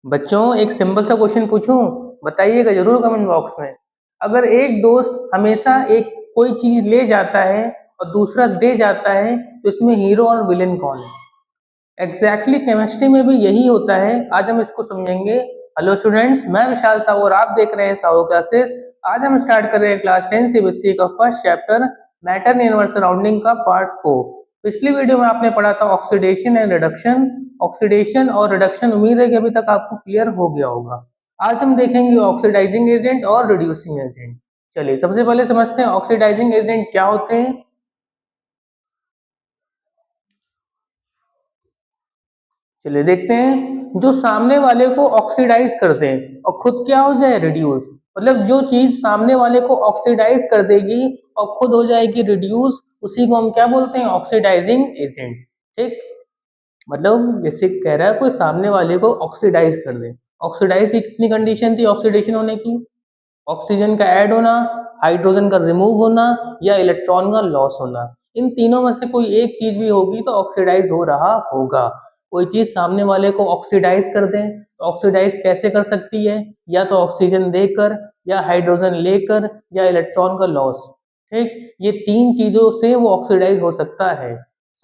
बच्चों एक सिंपल सा क्वेश्चन पूछूं, बताइएगा जरूर कमेंट बॉक्स में। अगर एक दोस्त हमेशा एक कोई चीज ले जाता है और दूसरा दे जाता है तो इसमें हीरो और विलेन कौन है? एग्जैक्टली केमिस्ट्री में भी यही होता है। आज हम इसको समझेंगे। हेलो स्टूडेंट्स, मैं विशाल साहू और आप देख रहे हैं साहू क्लासेस। आज हम स्टार्ट कर रहे हैं क्लास 10 सीबीएसई का first chapter matter universe surrounding का पार्ट 4। पिछली वीडियो में आपने पढ़ा था ऑक्सीडेशन एंड रिडक्शन। ऑक्सीडेशन और रिडक्शन उम्मीद है कि अभी तक आपको क्लियर हो गया होगा। आज हम देखेंगे ऑक्सीडाइजिंग एजेंट और रिड्यूसिंग एजेंट। चलिए सबसे पहले समझते हैं ऑक्सीडाइजिंग एजेंट क्या होते हैं। चलिए देखते हैं। जो सामने वाले को ऑक्सीडाइज करते हैं और खुद क्या हो जाए, रिड्यूस। मतलब जो चीज सामने वाले को ऑक्सीडाइज कर देगी और खुद हो जाएगी रिड्यूस, उसी को हम क्या बोलते हैं, ऑक्सीडाइजिंग एजेंट। ठीक, मतलब जैसे कह रहा है कोई सामने वाले को ऑक्सीडाइज कर दे। ऑक्सीडाइज की कितनी कंडीशन थी ऑक्सीडेशन होने की? ऑक्सीजन का ऐड होना, हाइड्रोजन का रिमूव होना या इलेक्ट्रॉन का लॉस होना। इन तीनों में से कोई एक चीज भी होगी तो ऑक्सीडाइज हो रहा होगा। कोई चीज सामने वाले को ऑक्सीडाइज कर दें तो ऑक्सीडाइज कैसे कर सकती है? या तो ऑक्सीजन देकर, या हाइड्रोजन लेकर, या इलेक्ट्रॉन का लॉस। ठीक, ये तीन चीजों से वो ऑक्सीडाइज हो सकता है।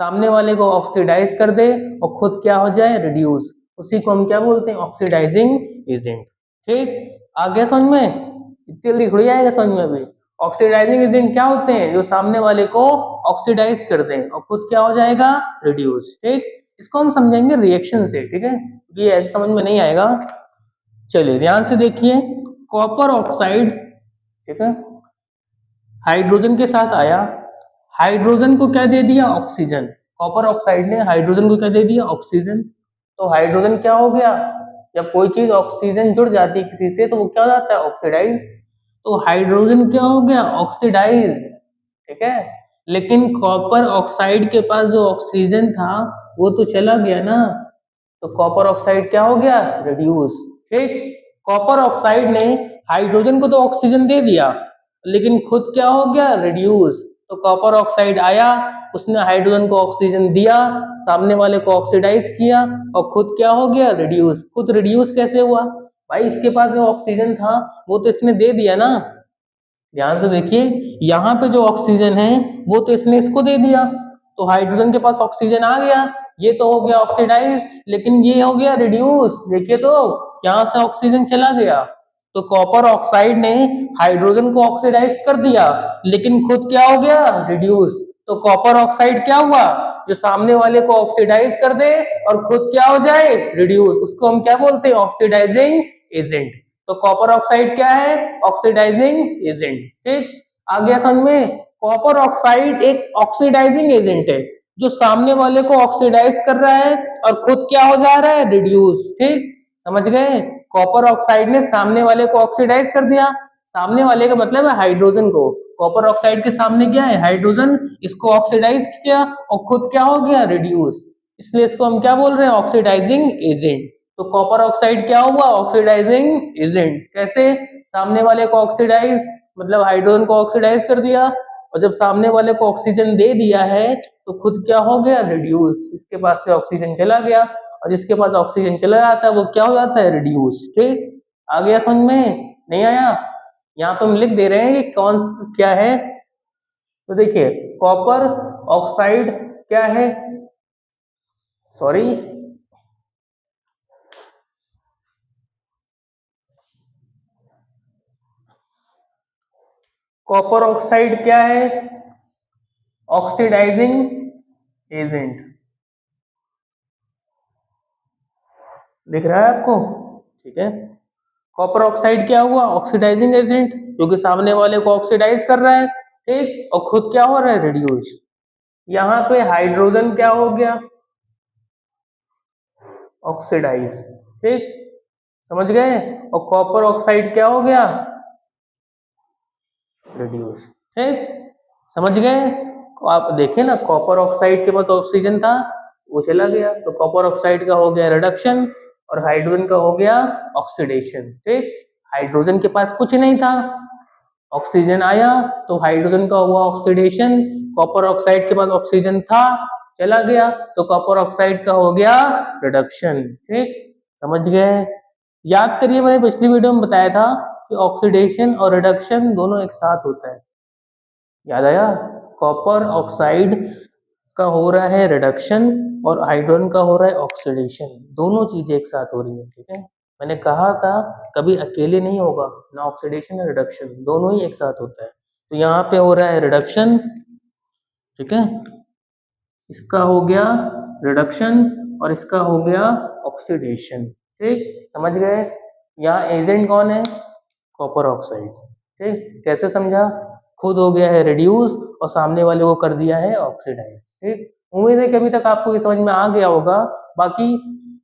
सामने वाले को ऑक्सीडाइज कर दे और खुद क्या हो जाए, रिड्यूस, उसी को हम क्या बोलते हैं, ऑक्सीडाइजिंग एजेंट। ठीक, आ गया समझ में? इतनी जल्दी थोड़ी आएगा समझ में अभी। ऑक्सीडाइजिंग एजेंट क्या होते हैं? जो सामने वाले को ऑक्सीडाइज कर दें और खुद क्या हो जाएगा, रिड्यूस। ठीक, इसको हम समझेंगे रिएक्शन से। ठीक है, ये ऐसे समझ में नहीं आएगा। चलिए ध्यान से देखिए। कॉपर ऑक्साइड, ठीक है, हाइड्रोजन के साथ आया, हाइड्रोजन को क्या दे दिया, ऑक्सीजन। कॉपर ऑक्साइड ने हाइड्रोजन को क्या दे दिया, ऑक्सीजन। तो हाइड्रोजन क्या हो गया, जब कोई चीज ऑक्सीजन जुड़ जाती है किसी से तो वो क्या हो जाता है, ऑक्सीडाइज। तो हाइड्रोजन क्या हो गया, ऑक्सीडाइज। ठीक है, लेकिन कॉपर ऑक्साइड के पास जो ऑक्सीजन था वो तो चला गया ना, तो कॉपर ऑक्साइड क्या हो गया, रिड्यूस। ठीक, कॉपर ऑक्साइड ने हाइड्रोजन को तो ऑक्सीजन दे दिया लेकिन खुद क्या हो गया, रिड्यूस। तो कॉपर ऑक्साइड आया, उसने हाइड्रोजन को ऑक्सीजन दिया, सामने वाले को ऑक्सीडाइज किया और खुद क्या हो गया, रिड्यूस। खुद रिड्यूस कैसे हुआ भाई? इसके पास जो ऑक्सीजन था वो तो इसने दे दिया ना। ध्यान से देखिए, यहाँ पे जो ऑक्सीजन है वो तो इसने इसको दे दिया, तो हाइड्रोजन के पास ऑक्सीजन आ गया, ये तो हो गया ऑक्सीडाइज, लेकिन ये हो गया रिड्यूस। देखिए तो यहाँ से ऑक्सीजन चला गया, तो कॉपर ऑक्साइड ने हाइड्रोजन को ऑक्सीडाइज कर दिया लेकिन खुद क्या हो गया, रिड्यूस। तो कॉपर ऑक्साइड क्या हुआ, जो सामने वाले को ऑक्सीडाइज कर दे और खुद क्या हो जाए, रिड्यूस, उसको हम क्या बोलते हैं, ऑक्सीडाइजिंग एजेंट। तो कॉपर ऑक्साइड क्या है, ऑक्सीडाइजिंग एजेंट। ठीक, आ गया समझ में? कॉपर ऑक्साइड एक ऑक्सीडाइजिंग एजेंट है जो सामने वाले को ऑक्सीडाइज कर रहा है और खुद क्या हो जा रहा है, रिड्यूस। ठीक, समझ गए? कॉपर ऑक्साइड ने सामने वाले को ऑक्सीडाइज कर दिया, सामने वाले का मतलब है हाइड्रोजन को। कॉपर ऑक्साइड के सामने क्या है, हाइड्रोजन, इसको ऑक्सीडाइज किया और खुद क्या हो गया, रिड्यूस। इसलिए इसको हम क्या बोल रहे हैं, ऑक्सीडाइजिंग एजेंट। तो कॉपर ऑक्साइड क्या हुआ, ऑक्सीडाइजिंग एजेंट। कैसे? सामने वाले को ऑक्सीडाइज, मतलब हाइड्रोजन को ऑक्सीडाइज कर दिया, और जब सामने वाले को ऑक्सीजन दे दिया है तो खुद क्या हो गया, रिड्यूस। इसके पास से ऑक्सीजन चला गया और जिसके पास ऑक्सीजन चला जाता है वो क्या हो जाता है, रिड्यूस। ठीक, आ गया समझ में? नहीं आया? यहाँ पे हम लिख दे रहे हैं कि कौन क्या है। तो देखिए, कॉपर ऑक्साइड क्या है, सॉरी, कॉपर ऑक्साइड क्या है, ऑक्सीडाइजिंग एजेंट। दिख रहा है आपको? ठीक है, कॉपर ऑक्साइड क्या हुआ, ऑक्सीडाइजिंग एजेंट, जो कि सामने वाले को ऑक्सीडाइज कर रहा है। ठीक, और खुद क्या हो रहा है, रिड्यूस। यहाँ पे हाइड्रोजन क्या हो गया, ऑक्सीडाइज। ठीक, समझ गए? और कॉपर ऑक्साइड क्या हो गया, रिड्यूस। ठीक, समझ गए? आप देखें ना, कॉपर ऑक्साइड के पास ऑक्सीजन था, वो चला गया, तो कॉपर ऑक्साइड का हो गया रिडक्शन और हाइड्रोजन का हो गया ऑक्सीडेशन। ठीक, हाइड्रोजन के पास कुछ नहीं था, ऑक्सीजन आया तो हाइड्रोजन का हुआ ऑक्सीडेशन। कॉपर ऑक्साइड के पास ऑक्सीजन था, चला गया, तो कॉपर ऑक्साइड का हो गया रिडक्शन। ठीक, समझ गए? याद करिए, मैंने पिछली वीडियो में बताया था कि ऑक्सीडेशन और रिडक्शन दोनों एक साथ होता है। याद आया? कॉपर ऑक्साइड का हो रहा है रिडक्शन और हाइड्रोजन का हो रहा है ऑक्सीडेशन, दोनों चीजें एक साथ हो रही है। ठीक है, मैंने कहा था कभी अकेले नहीं होगा, ना ऑक्सीडेशन ना रिडक्शन, दोनों ही एक साथ होता है। तो यहाँ पे हो रहा है रिडक्शन, ठीक है, इसका हो गया रिडक्शन और इसका हो गया ऑक्सीडेशन। ठीक, समझ गए? यहाँ एजेंट कौन है? Copper oxide. ठीक, कैसे समझा? खुद हो गया है रिड्यूस और सामने वाले को कर दिया है ऑक्सीडाइज। ठीक, उम्मीद है कि अभी तक आपको ये समझ में आ गया होगा। बाकी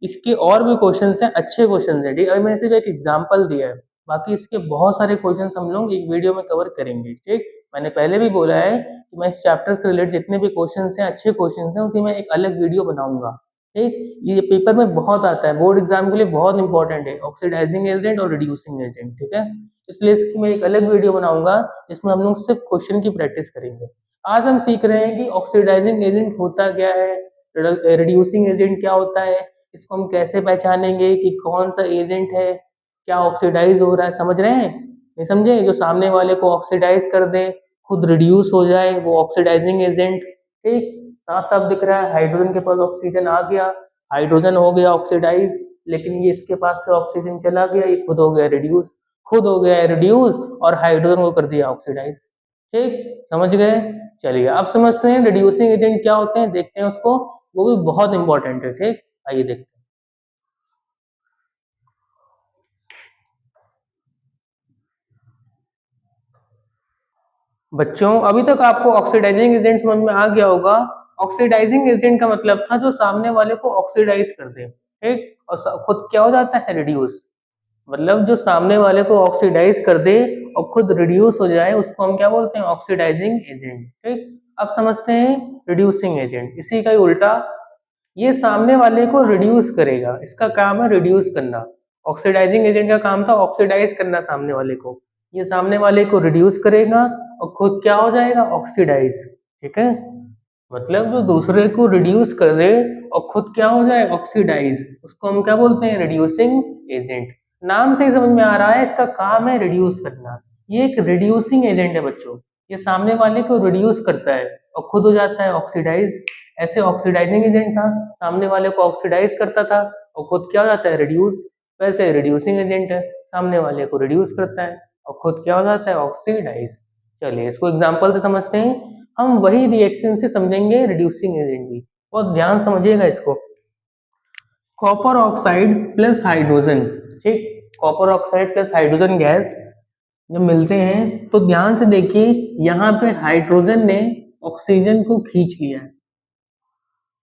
इसके और भी क्वेश्चंस हैं, अच्छे क्वेश्चंस हैं। ठीक, अभी मैंने सिर्फ एक एग्जांपल दिया है, बाकी इसके बहुत सारे क्वेश्चंस हम लोग एक वीडियो में कवर करेंगे। ठीक, मैंने पहले भी बोला है कि मैं इस चैप्टर से रिलेटेड जितने भी क्वेश्चंस हैं, अच्छे क्वेश्चंस हैं, उसी में एक अलग वीडियो बनाऊंगा। ठीक, ये पेपर में बहुत आता है, बोर्ड एग्जाम के लिए बहुत इंपॉर्टेंट है, ऑक्सीडाइजिंग एजेंट और रिड्यूसिंग एजेंट। ठीक है, इसलिए इसकी मैं एक अलग वीडियो बनाऊंगा जिसमें हम लोग सिर्फ क्वेश्चन की प्रैक्टिस करेंगे। आज हम सीख रहे हैं कि ऑक्सीडाइजिंग एजेंट होता क्या है, रिड्यूसिंग एजेंट क्या होता है, इसको हम कैसे पहचानेंगे कि कौन सा एजेंट है, क्या ऑक्सीडाइज हो रहा है। समझ रहे हैं? नहीं समझे? जो सामने वाले को ऑक्सीडाइज कर दे, खुद रिड्यूस हो जाए, वो ऑक्सीडाइजिंग एजेंट। ठीक, साफ साफ दिख रहा है, हाइड्रोजन के पास ऑक्सीजन आ गया, हाइड्रोजन हो गया ऑक्सीडाइज, लेकिन ये इसके पास से ऑक्सीजन चला गया, ये खुद हो गया रिड्यूस, खुद हो गया है रिड्यूस और हाइड्रोजन को कर दिया ऑक्सीडाइज। ठीक, समझ गए? चलिए अब समझते हैं रिड्यूसिंग एजेंट क्या होते हैं, देखते हैं उसको, वो भी बहुत इंपॉर्टेंट है। ठीक, आइए देखते हैं। बच्चों, अभी तक आपको ऑक्सीडाइजिंग एजेंट समझ में आ गया होगा। ऑक्सीडाइजिंग एजेंट का मतलब था जो सामने वाले को ऑक्सीडाइज कर दे। ठीक, और खुद क्या हो जाता है? रिड्यूस। मतलब जो सामने वाले को ऑक्सीडाइज कर दे और खुद रिड्यूस हो जाए, उसको हम क्या बोलते हैं? Oxidising agent. ठीक, अब समझते हैं रिड्यूसिंग एजेंट, इसी का ही उल्टा। ये सामने वाले को रिड्यूस करेगा, इसका काम है रिड्यूस करना। ऑक्सीडाइजिंग एजेंट का काम था ऑक्सीडाइज करना सामने वाले को, ये सामने वाले को रिड्यूस करेगा और खुद क्या हो जाएगा? ऑक्सीडाइज। ठीक है, मतलब जो दूसरे को रिड्यूस कर दे और खुद क्या हो जाए? ऑक्सीडाइज, उसको हम क्या बोलते हैं? Reducing agent. नाम से ही समझ में आ रहा है, इसका काम है रिड्यूस करना। ये एक रिड्यूसिंग एजेंट है बच्चों, ये सामने वाले को रिड्यूस करता है और खुद हो जाता है ऑक्सीडाइज। ऐसे ऑक्सीडाइजिंग एजेंट था, सामने वाले को ऑक्सीडाइज करता था और खुद क्या हो जाता है? रिड्यूस। वैसे रिड्यूसिंग एजेंट है, सामने वाले को रिड्यूस करता है और खुद क्या हो जाता है? ऑक्सीडाइज। चलिए इसको एग्जाम्पल से समझते हैं। हम वही रिएक्शन से समझेंगे रिड्यूसिंग एजेंट भी, बहुत ध्यान समझिएगा इसको। Copper oxide plus hydrogen. ठीक, copper oxide plus hydrogen gas जब मिलते हैं तो ध्यान से देखिए, यहाँ पे हाइड्रोजन ने ऑक्सीजन को खींच लिया है।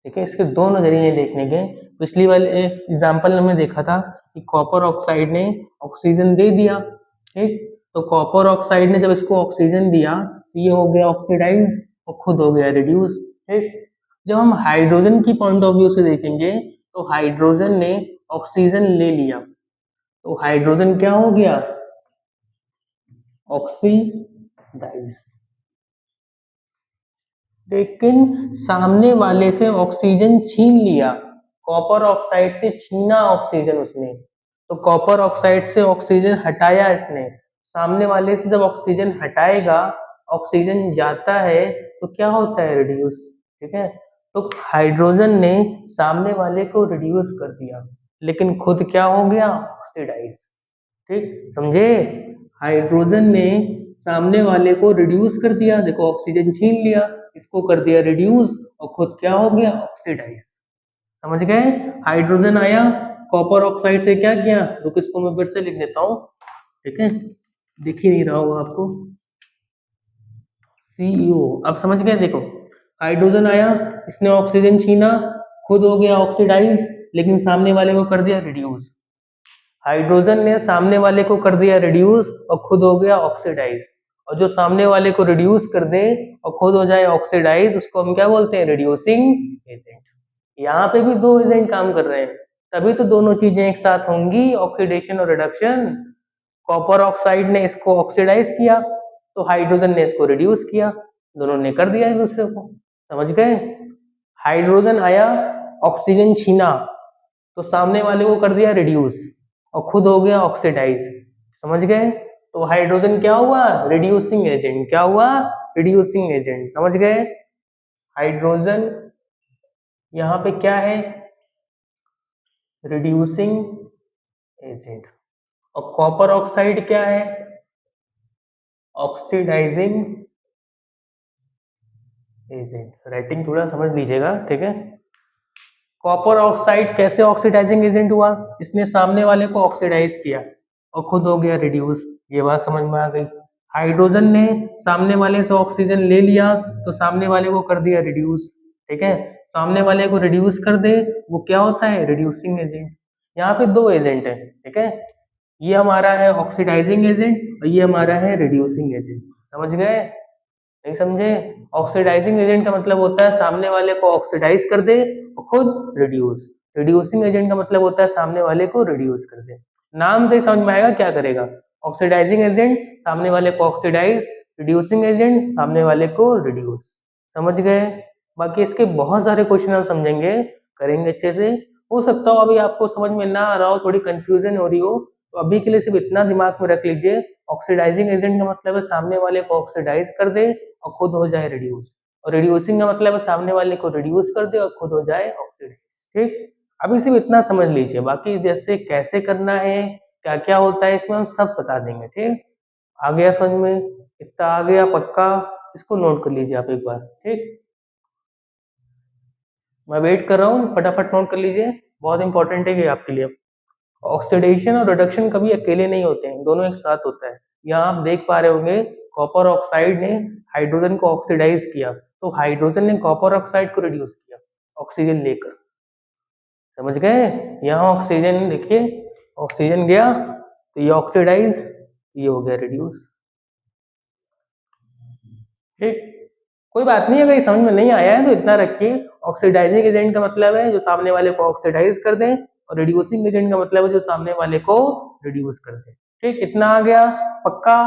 ठीक है, इसके दो नजरिए देखने के। पिछली वाले एग्जाम्पल में हमने देखा था कि कॉपर ऑक्साइड ने ऑक्सीजन दे दिया। ठीक, तो कॉपर ऑक्साइड ने जब इसको ऑक्सीजन दिया तो ये हो गया ऑक्सीडाइज और खुद हो गया रिड्यूस। ठीक, जब हम हाइड्रोजन की पॉइंट ऑफ व्यू से देखेंगे तो हाइड्रोजन ने ऑक्सीजन ले लिया तो हाइड्रोजन क्या हो गया? ऑक्सीडाइज। लेकिन सामने वाले से ऑक्सीजन छीन लिया, कॉपर ऑक्साइड से छीना ऑक्सीजन उसने, तो कॉपर ऑक्साइड से ऑक्सीजन हटाया इसने। सामने वाले से जब ऑक्सीजन हटाएगा, ऑक्सीजन जाता है तो क्या होता है? रिड्यूस। ठीक है, तो हाइड्रोजन ने सामने वाले को रिड्यूस कर दिया, लेकिन खुद क्या हो गया? ऑक्सीडाइज। ठीक, समझे? हाइड्रोजन ने सामने वाले को रिड्यूस कर दिया, देखो ऑक्सीजन छीन लिया, इसको कर दिया रिड्यूस और खुद क्या हो गया? ऑक्सीडाइज। समझ गए? हाइड्रोजन आया, कॉपर ऑक्साइड से क्या किया? रुक, इसको मैं फिर से लिख देता हूँ। ठीक है, दिख ही नहीं रहा होगा आपको, सीईओ। अब समझ गए? देखो, हाइड्रोजन आया, इसने ऑक्सीजन छीना, खुद हो गया ऑक्सीडाइज, लेकिन सामने वाले को कर दिया रिड्यूस। हाइड्रोजन ने सामने वाले को कर दिया रिड्यूस और खुद हो गया ऑक्सीडाइज। और जो सामने वाले को रिड्यूस कर दे और खुद हो जाए ऑक्सीडाइज, उसको हम क्या बोलते हैं? Reducing agent. यहाँ पे भी दो एजेंट काम कर रहे हैं, तभी तो दोनों चीजें एक साथ होंगी, ऑक्सीडेशन और रिडक्शन। कॉपर ऑक्साइड ने इसको ऑक्सीडाइज किया तो हाइड्रोजन ने इसको रिड्यूस किया, दोनों ने कर दिया एक दूसरे को। समझ गए? हाइड्रोजन आया, ऑक्सीजन छीना, तो सामने वाले को कर दिया रिड्यूस और खुद हो गया ऑक्सीडाइज। समझ गए? तो हाइड्रोजन क्या हुआ? Reducing agent. क्या हुआ? Reducing agent. समझ गए? हाइड्रोजन यहाँ पे क्या है? Reducing agent. और कॉपर ऑक्साइड क्या है? Oxidising agent. राइटिंग थोड़ा समझ लीजिएगा, ठीक है? कॉपर ऑक्साइड कैसे ऑक्सीडाइजिंग एजेंट हुआ? इसने सामने वाले को ऑक्सीडाइज किया और खुद हो गया रिड्यूस। ये बात समझ में आ गई। हाइड्रोजन ने सामने वाले से ऑक्सीजन ले लिया तो सामने वाले को कर दिया रिड्यूस, ठीक है? सामने वाले को रिड्यूस कर दे, वो क्या होता है? Reducing agent. यहाँ पे दो एजेंट है, ठीक है? ये हमारा है ऑक्सीडाइजिंग एजेंट और ये हमारा है रिड्यूसिंग एजेंट। समझ गए? नहीं समझे? ऑक्सीडाइजिंग एजेंट का मतलब होता है सामने वाले को ऑक्सीडाइज कर दे और खुद रिड्यूस। रिड्यूसिंग एजेंट का मतलब होता है सामने वाले को रिड्यूस कर दे। नाम से ही समझ में आएगा क्या करेगा। ऑक्सीडाइजिंग एजेंट सामने वाले को ऑक्सीडाइज, रिड्यूसिंग एजेंट सामने वाले को रिड्यूस। समझ गए? बाकी इसके बहुत सारे क्वेश्चन हम समझेंगे, करेंगे अच्छे से। हो सकता हो अभी आपको समझ में ना आ रहा हो, थोड़ी कंफ्यूजन हो रही हो, तो अभी के लिए सिर्फ इतना दिमाग में रख लीजिए, ऑक्सीडाइजिंग एजेंट का मतलब है सामने वाले को ऑक्सीडाइज कर दे और खुद हो जाए रिड्यूस। और रिड्यूसिंग का मतलब है सामने वाले को रिड्यूस कर दे और खुद हो जाए ऑक्सीडाइज। ठीक? अभी सिर्फ इतना समझ लीजिए, बाकी जैसे कैसे करना है, क्या क्या होता है इसमें हम सब बता देंगे। ठीक? आ गया समझ में? इतना आ गया पक्का? इसको नोट कर लीजिए आप एक बार। ठीक, मैं वेट कर रहा हूँ, फटाफट नोट कर लीजिए, बहुत इंपॉर्टेंट है ये आपके लिए। ऑक्सीडेशन और रिडक्शन कभी अकेले नहीं होते हैं, दोनों एक साथ होता है। यहाँ आप देख पा रहे होंगे कॉपर ऑक्साइड ने हाइड्रोजन को ऑक्सीडाइज किया, तो हाइड्रोजन ने कॉपर ऑक्साइड को रिड्यूस किया ऑक्सीजन लेकर। समझ गए? यहाँ ऑक्सीजन देखिए, ऑक्सीजन गया तो ये ऑक्सीडाइज, ये हो गया रिड्यूस। ठीक, कोई बात नहीं, अगर ये समझ में नहीं आया है तो इतना रखिए, ऑक्सीडाइजिंग एजेंट का मतलब है जो सामने वाले को ऑक्सीडाइज कर दें, और रिड्यूसिंग एजेंट का मतलब है जो सामने वाले को रिड्यूस कर दे। ठीक, इतना आ गया पक्का?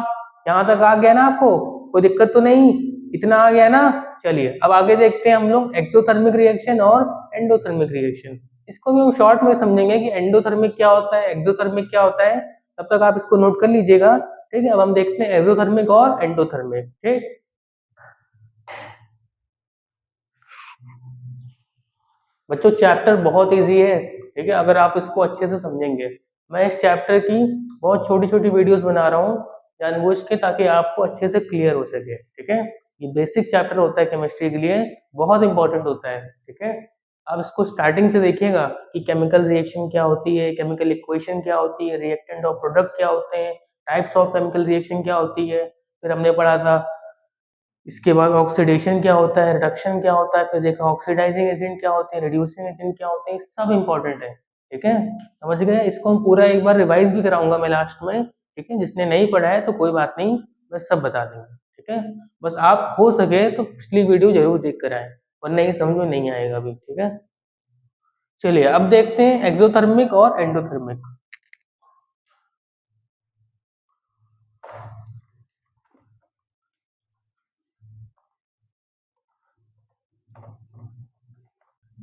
यहाँ तक आ गया ना आपको? कोई दिक्कत तो नहीं? इतना आ गया ना? चलिए अब आगे देखते हैं हम लोग एक्सोथर्मिक रिएक्शन और एंडोथर्मिक रिएक्शन। इसको भी हम शॉर्ट में समझेंगे कि एंडोथर्मिक क्या होता है, एक्सोथर्मिक क्या होता है। तब तक आप इसको नोट कर लीजिएगा। ठीक है, अब हम देखते हैं एक्सोथर्मिक और एंडोथर्मिक। ठीक, बच्चों चैप्टर बहुत इजी है, ठीक है, अगर आप इसको अच्छे से समझेंगे। मैं इस चैप्टर की बहुत छोटी छोटी वीडियोस बना रहा हूँ जानबूझ के, ताकि आपको अच्छे से क्लियर हो सके। ठीक है, ये बेसिक चैप्टर होता है केमिस्ट्री के लिए, बहुत इंपॉर्टेंट होता है। ठीक है, आप इसको स्टार्टिंग से देखिएगा कि केमिकल रिएक्शन क्या होती है, केमिकल इक्वेशन क्या होती है, रिएक्टेंट और प्रोडक्ट क्या होते हैं, टाइप्स ऑफ केमिकल रिएक्शन क्या होती है, फिर हमने पढ़ा था इसके बाद ऑक्सीडेशन क्या होता है, रिडक्शन क्या होता है, फिर देखा ऑक्सीडाइजिंग एजेंट क्या होते हैं, रिड्यूसिंग एजेंट क्या होते हैं, सब इंपॉर्टेंट है। ठीक है, समझ गए? इसको हम पूरा एक बार रिवाइज भी कराऊंगा मैं लास्ट में। ठीक है, जिसने नहीं पढ़ा है तो कोई बात नहीं, मैं सब बता दूंगा। ठीक है, बस आप हो सके तो पिछली वीडियो जरूर देख कर आए, वरना ये समझ में नहीं आएगा अभी। ठीक है, चलिए अब देखते हैं एक्सोथर्मिक और एंडोथर्मिक।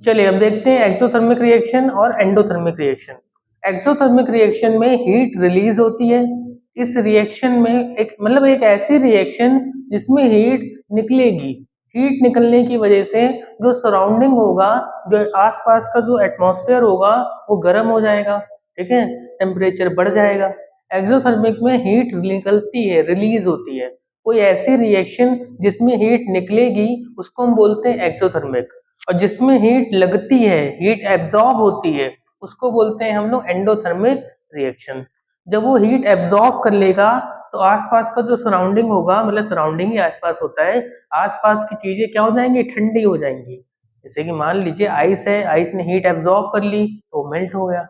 चलिए अब देखते हैं एक्सोथर्मिक रिएक्शन और एंडोथर्मिक रिएक्शन। एक्सोथर्मिक रिएक्शन में हीट रिलीज होती है। इस रिएक्शन में एक मतलब एक ऐसी रिएक्शन जिसमें हीट निकलेगी। हीट निकलने की वजह से जो सराउंडिंग होगा, जो आसपास का जो एटमॉस्फेयर होगा, वो गर्म हो जाएगा। ठीक है, टेम्परेचर बढ़ जाएगा। एक्सोथर्मिक में हीट निकलती है, रिलीज होती है। कोई ऐसी रिएक्शन जिसमें हीट निकलेगी उसको हम बोलते हैं एक्सोथर्मिक, और जिसमें हीट लगती है, हीट एब्जॉर्ब होती है, उसको बोलते हैं हम लोग एंडोथर्मिक रिएक्शन। जब वो हीट एब्जॉर्ब कर लेगा तो आसपास का जो सराउंडिंग होगा, मतलब सराउंडिंग ही आसपास होता है, आसपास की चीजें क्या हो जाएंगी? ठंडी हो जाएंगी। जैसे कि मान लीजिए आइस है, आइस ने हीट एब्जॉर्ब कर ली तो मेल्ट हो गया।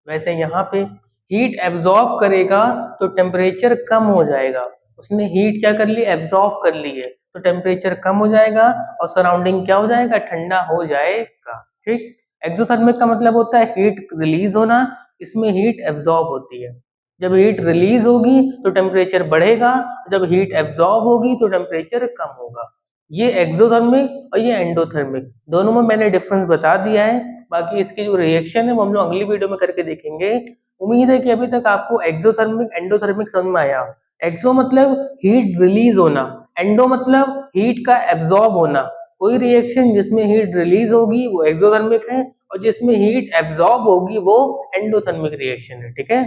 वैसे यहाँ पे हीट एब्जॉर्ब करेगा तो टेम्परेचर कम हो जाएगा। उसने हीट क्या कर ली? एब्जॉर्ब कर ली है, तो टेम्परेचर कम हो जाएगा और सराउंडिंग क्या हो जाएगा? ठंडा हो जाएगा। ठीक, एक्सोथर्मिक का मतलब होता है हीट रिलीज होना, इसमें हीट एब्जॉर्ब होती है। जब हीट रिलीज होगी तो टेम्परेचर बढ़ेगा, जब हीट एब्जॉर्ब होगी तो टेम्परेचर कम होगा। ये एक्सोथर्मिक और ये एंडोथर्मिक, दोनों में मैंने डिफरेंस बता दिया है। बाकी इसकी जो रिएक्शन है वो हम लोग अगली वीडियो में करके देखेंगे। उम्मीद है कि अभी तक आपको एक्सोथर्मिक एंडोथर्मिक समझ में आया। एक्सो मतलब हीट रिलीज होना, एंडो मतलब हीट का एब्जॉर्ब होना। कोई रिएक्शन जिसमें हीट रिलीज होगी वो एक्सोथर्मिक है, और जिसमें हीट एब्जॉर्ब होगी वो एंडोथर्मिक रिएक्शन है। ठीक है,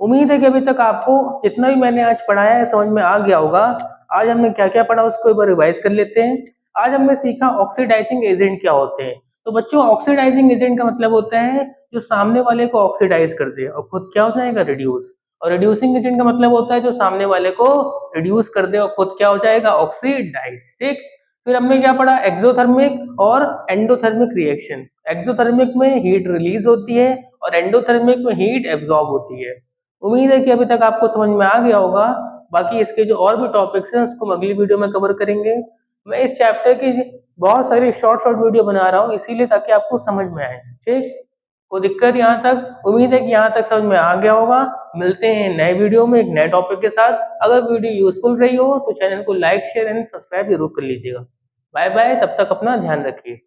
उम्मीद है कि अभी तक आपको जितना भी मैंने आज पढ़ाया है समझ में आ गया होगा। आज हमने क्या क्या पढ़ा उसको एक बार रिवाइज कर लेते हैं। आज हमने सीखा ऑक्सीडाइजिंग एजेंट क्या होते हैं। तो बच्चों, ऑक्सीडाइजिंग एजेंट का मतलब होता है जो सामने वाले को ऑक्सीडाइज कर दे और खुद क्या हो जाएगा, रिड्यूस। और रिड्यूसिंग एजेंट का मतलब होता है जो सामने वाले को रिड्यूस कर दे और खुद क्या हो जाएगा, ऑक्सीडाइज। ठीक, फिर हमने क्या पढ़ा, एक्सोथर्मिक और एंडोथर्मिक रिएक्शन। एक्सोथर्मिक में हीट रिलीज होती है और एंडोथर्मिक में हीट एब्जॉर्ब होती है। उम्मीद है कि अभी तक आपको समझ में आ गया होगा। बाकी इसके जो और भी टॉपिक्स हैं उसको हम अगली वीडियो में कवर करेंगे। मैं इस चैप्टर की बहुत सारी शॉर्ट शॉर्ट वीडियो बना रहा हूँ इसीलिए, ताकि आपको समझ में आए। ठीक, कोई दिक्कत यहाँ तक? उम्मीद है कि यहाँ तक समझ में आ गया होगा। मिलते हैं नए वीडियो में एक नए टॉपिक के साथ। अगर वीडियो यूजफुल रही हो तो चैनल को लाइक शेयर एंड सब्सक्राइब जरूर कर लीजिएगा। बाय बाय, तब तक अपना ध्यान रखिए।